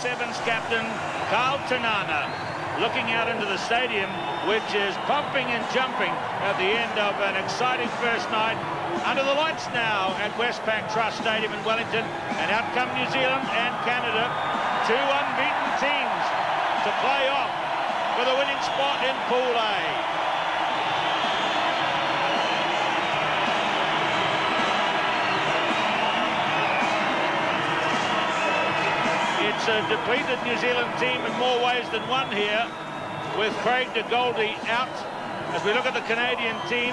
Sevens captain Carl Tanana looking out into the stadium, which is pumping and jumping at the end of an exciting first night under the lights now at Westpac Trust Stadium in Wellington. And out come New Zealand and Canada, two unbeaten teams to play off for the winning spot in Pool A. It's a depleted New Zealand team in more ways than one here, with Craig de Goldie out. As we look at the Canadian team,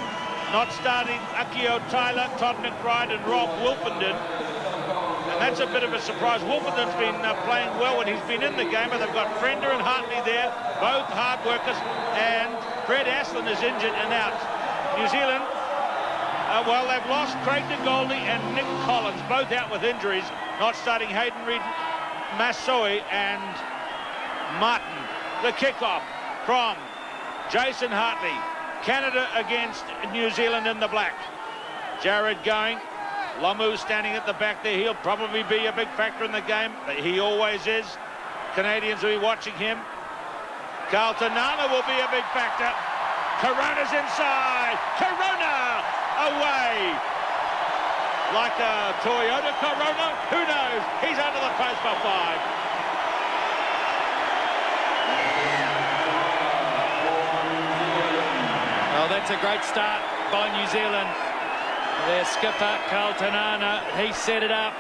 not starting Akio Tyler, Todd McBride and Rob Wilpenden. And that's a bit of a surprise. Wilpenden's been playing well when he's been in the game, but they've got Frender and Hartley there, both hard workers, and Fred Aslan is injured and out. New Zealand, well, they've lost Craig de Goldie and Nick Collins, both out with injuries, not starting Hayden Reid, Masoi and Martin. The kickoff from Jason Hartley. Canada against New Zealand in the black. Jared going. Lomu standing at the back there. He'll probably be a big factor in the game. He always is. Canadians will be watching him. Carl Tanana will be a big factor. Corona's inside. Corona away. Like a Toyota Corona? Who knows? He's under the post for 5. Well, that's a great start by New Zealand. Their skipper, Carl Tanana, he set it up.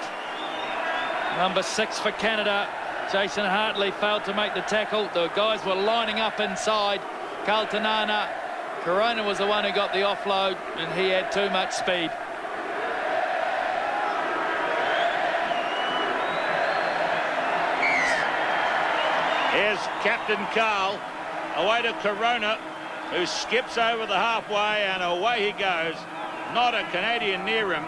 Number 6 for Canada, Jason Hartley, failed to make the tackle. The guys were lining up inside. Carl Tanana, Corona was the one who got the offload, and he had too much speed. Here's Captain Carl, away to Corona, who skips over the halfway, and away he goes. Not a Canadian near him,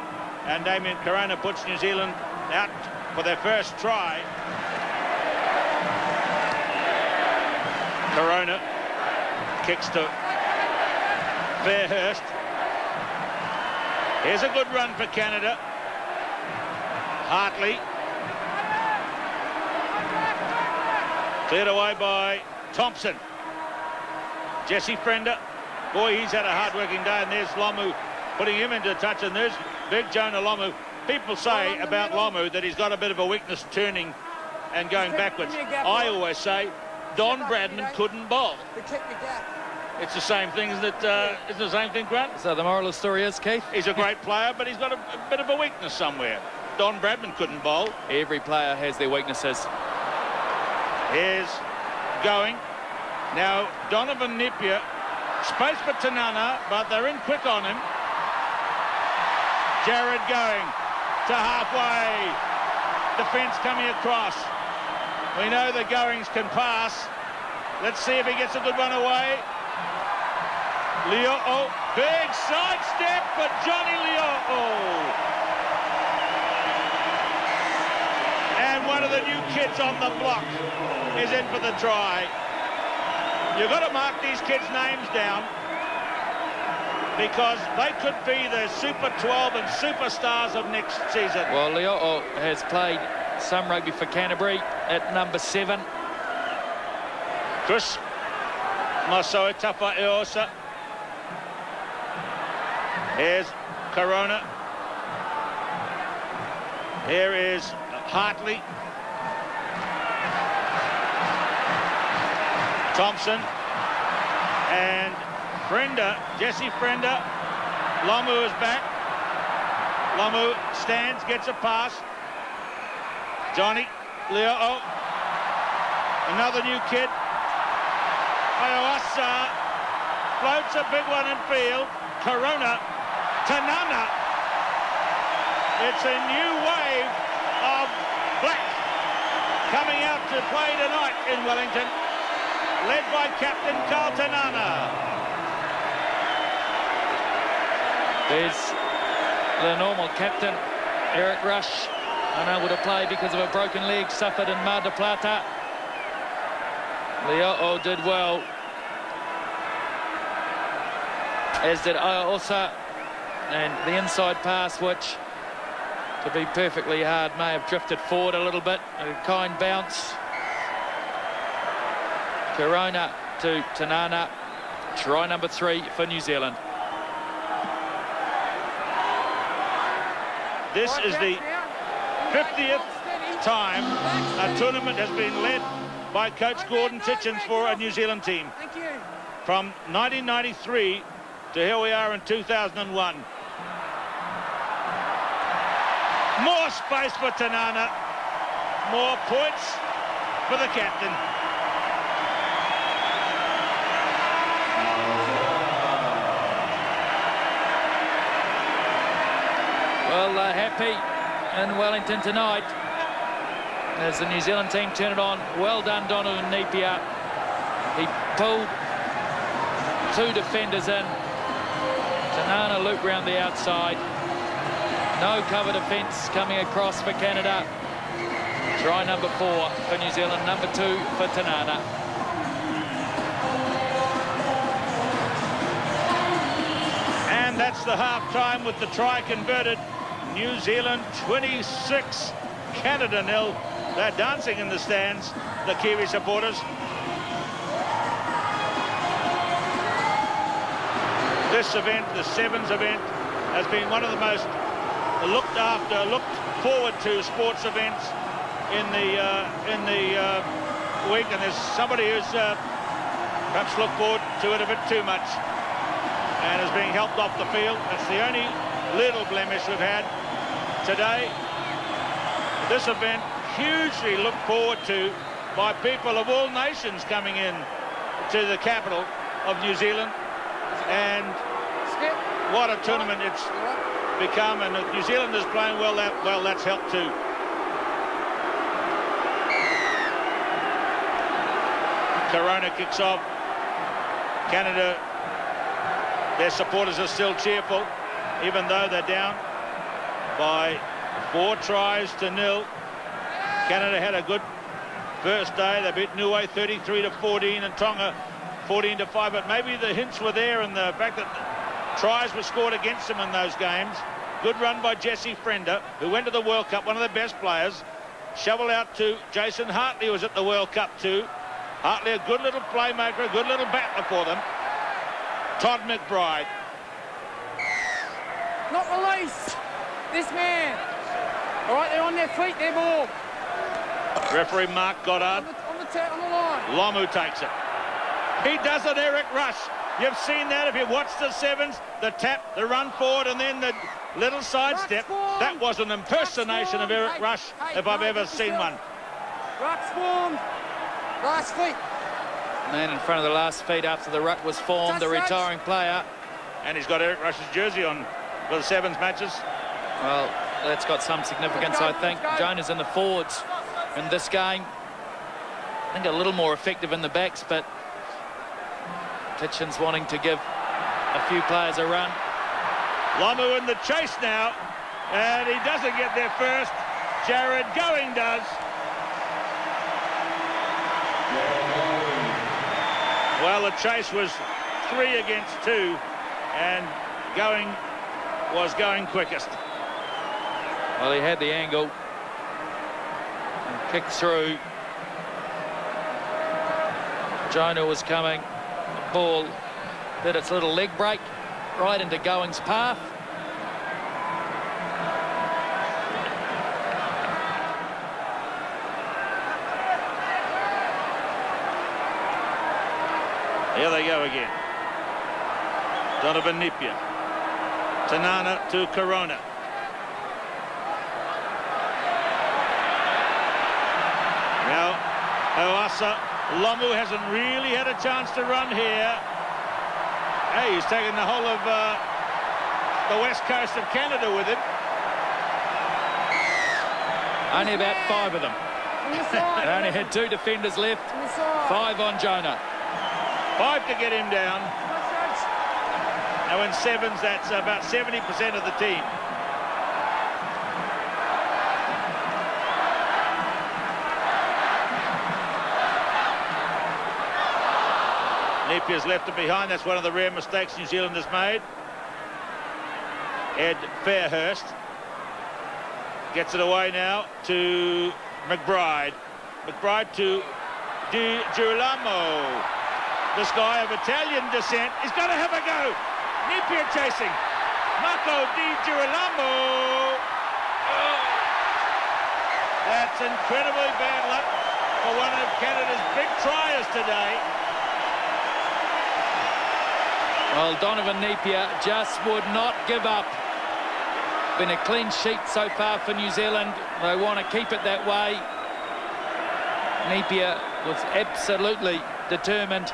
and Damien Corona puts New Zealand out for their first try. Corona kicks to Fairhurst. Here's a good run for Canada. Hartley. Cleared away by Thompson. Jesse Frender. Boy, he's had a hard-working day, and there's Lomu putting him into touch, and there's big Jonah Lomu. People say about Lomu that he's got a bit of a weakness turning and going backwards. I always say Don Bradman couldn't bowl. It's the same thing, isn't it? It's the same thing, Grant? So the moral of the story is, Keith? He's a great player, but he's got a bit of a weakness somewhere. Don Bradman couldn't bowl. Every player has their weaknesses. Here's going. Now, Donovan Napier, space for Tanana, but they're in quick on him. Jared going to halfway. Defence coming across. We know the Goings can pass. Let's see if he gets a good one away. Leo'o, big sidestep for Johnny Leo'o. And one of the new kids on the block is in for the try. You've got to mark these kids' names down, because they could be the Super 12 and superstars of next season. Well, Leo'o has played some rugby for Canterbury at number 7. Chris Masoi Tafa Eosa. Here's Corona. Here is Hartley. Thompson and Frender, Jesse Frender. Lomu is back. Lomu stands, gets a pass. Johnny Leo'o, another new kid. Ioasa floats a big one in field. Corona, Tanana. It's a new wave of black coming out to play tonight in Wellington, led by Captain Carl Tanana. There's the normal captain, Eric Rush, unable to play because of a broken leg suffered in Mar del Plata. Leo'o did well, as did Ioasa, and the inside pass, which, to be perfectly hard, may have drifted forward a little bit. A kind bounce Corona to Tanana. Try number 3 for New Zealand. This is the 50th time a tournament has been led by Coach Gordon Titchens for a New Zealand team. Thank you. From 1993 to here we are in 2001. More space for Tanana. More points for the captain. Well, happy in Wellington tonight as the New Zealand team turn it on. Well done, Donovan Napier. He pulled 2 defenders in. Tanana loop round the outside. No cover defence coming across for Canada. Try number 4 for New Zealand, number 2 for Tanana. And that's the half-time with the try converted. New Zealand 26, Canada 0. They're dancing in the stands, the Kiwi supporters. This event, the Sevens event, has been one of the most looked forward to sports events in the week, and there's somebody who's perhaps looked forward to it a bit too much and is being helped off the field. It's the only little blemish we've had today. This event hugely looked forward to by people of all nations coming in to the capital of New Zealand, and what a tournament it's become. And if New Zealand is playing well, that's helped too. Corona kicks off. Canada, their supporters are still cheerful, even though they're down by 4 tries to 0. Canada had a good first day. They beat Niue 33-14 and Tonga 14-5. But maybe the hints were there in the fact that tries were scored against them in those games. Good run by Jesse Frender, who went to the World Cup, one of the best players. Shovel out to Jason Hartley, who was at the World Cup too. Hartley, a good little playmaker, a good little battler for them. Todd McBride. Not release this man. All right, they're on their feet, they're ball. Referee Mark Goddard. On the line. Lomu takes it. He does it, Eric Rush. You've seen that if you watch the Sevens, the tap, the run forward, and then the little sidestep. That was an impersonation of Eric Rush, if I've ever seen one. Ruck's formed. Last feet. Man in front of the last feet after the ruck was formed, the retiring player. And he's got Eric Rush's jersey on for the Sevens matches. Well, that's got some significance, I think. Jonah's in the forwards in this game. I think a little more effective in the backs, but Titchens wanting to give a few players a run. Lomu in the chase now, and he doesn't get there first. Jared Going does. Well, the chase was 3 against 2, and Going was going quickest. Well, he had the angle and kicked through. Jonah was coming. The ball did its little leg break right into Going's path. Here they go again. Donovan Napier. Tanana to Corona. Now, Oasa. Lomu hasn't really had a chance to run here. Hey, he's taken the whole of the west coast of Canada with him. Only about 5 of them. They only had 2 defenders left. 5 on Jonah. 5 to get him down. Now in Sevens, that's about 70% of the team. Napier's left it behind. That's one of the rare mistakes New Zealand has made. Ed Fairhurst gets it away now to McBride. McBride to Di Girolamo. This guy of Italian descent is going to have a go. Napier chasing. Marco Di Girolamo. Oh. That's incredibly bad luck for one of Canada's big triers today. Well, Donovan Napier just would not give up. Been a clean sheet so far for New Zealand. They want to keep it that way. Napier was absolutely determined,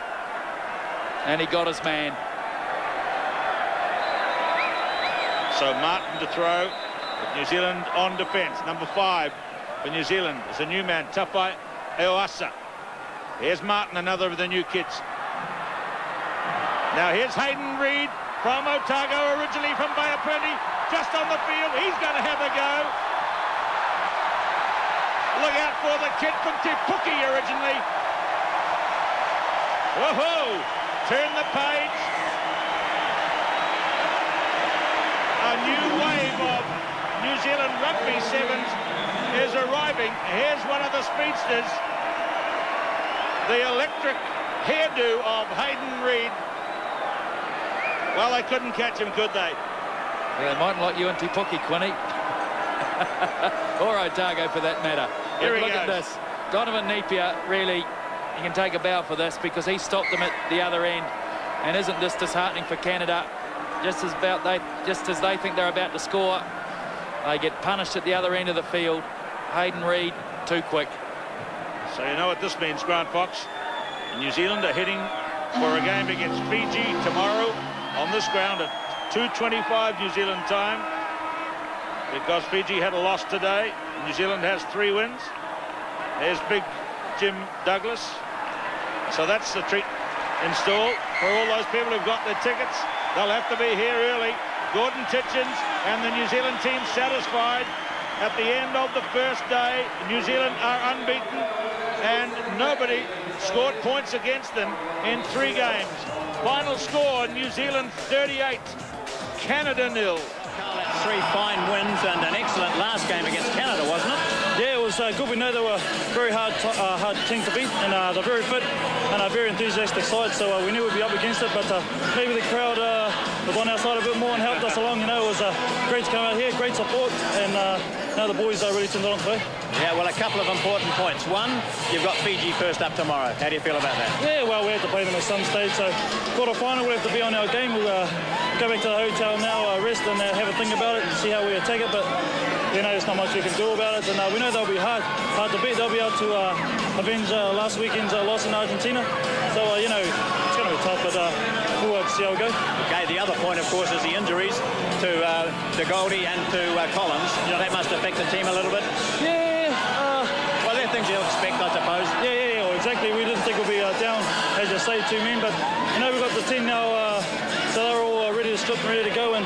and he got his man. So Martin to throw, with New Zealand on defence. Number 5 for New Zealand is a new man, Tafai Eoasa. Here's Martin, another of the new kids. Now here's Hayden Reid from Otago, originally from Bay of Plenty, just on the field. He's going to have a go. Look out for the kid from Te Puke originally. Whoa! Turn the page. A new wave of New Zealand rugby sevens is arriving. Here's one of the speedsters. The electric hairdo of Hayden Reid. Well, they couldn't catch him, could they? Well, they mightn't like you in Te Puke, Quinny. Or Otago, for that matter. Here he look at goes. this. Donovan Napier, really, you can take a bow for this because he stopped them at the other end. And isn't this disheartening for Canada? Just as they think they're about to score, they get punished at the other end of the field. Hayden Reid, too quick. So you know what this means, Grant Fox. New Zealand are heading for a game against Fiji tomorrow on this ground at 2:25 New Zealand time, because Fiji had a loss today. New Zealand has 3 wins. There's big Jim Douglas. So that's the treat in store for all those people who've got their tickets. They'll have to be here early. Gordon Titchens and the New Zealand team satisfied. At the end of the first day, New Zealand are unbeaten and nobody scored points against them in 3 games. Final score, New Zealand 38, Canada 0. 3 fine wins and an excellent last game against Canada, wasn't it? Yeah, it was good. We know they were a very hard team to beat, and they're very fit and a very enthusiastic side, so we knew we'd be up against it, but maybe the crowd was on our side a bit more and helped us along. You know, it was great to come out here, great support, and now the boys really turned it on today. Yeah, well, a couple of important points. One, you've got Fiji first up tomorrow. How do you feel about that? Yeah, well, we have to play them at some stage, so quarter-final, we have to be on our game. We'll go back to the hotel now, rest and have a think about it and see how we attack it, but you know, there's not much we can do about it, and we know they'll be hard to beat. They'll be able to avenge last weekend's loss in Argentina, so you know, it's going to be tough, but we'll have to see how we go. Okay, the other point, of course, is the injuries to Goldie and to Collins. Yeah. That must affect the team a little bit. Yeah. Well, they're things you'll expect, I suppose. Yeah, well, exactly. We didn't think we'd be down, as you say, 2 men, but you know, we've got the team now, so they're all ready to strip and ready to go, and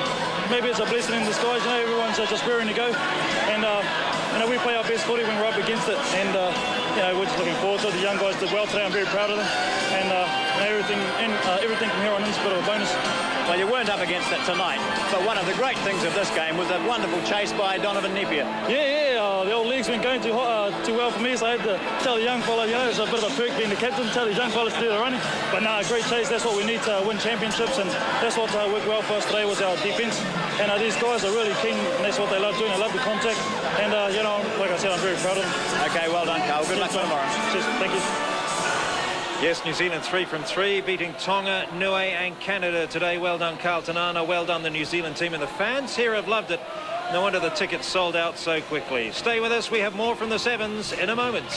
maybe it's a blessing in disguise. You know, everyone's just raring to go, and you know, we play our best footy when we're up against it, and you know, we're just looking forward to it. The young guys did well today. I'm very proud of them, and you know, everything from here on in is a bit of a bonus. Well, you weren't up against it tonight, but one of the great things of this game was that wonderful chase by Donovan Napier. Yeah, the old league's been going too well for me, so I had to tell the young fella, you know, it's a bit of a perk being the captain, tell these young fellas to do the running. But no, great chase, that's what we need to win championships, and that's what worked well for us today was our defence. And these guys are really keen, and that's what they love doing, they love the contact. And, you know, like I said, I'm very proud of them. Okay, well done, Carl. Good luck for tomorrow. Cheers, thank you. Yes, New Zealand 3 from 3, beating Tonga, Niue and Canada today. Well done, Carl Tanana. Well done, the New Zealand team. And the fans here have loved it. No wonder the tickets sold out so quickly. Stay with us. We have more from the Sevens in a moment.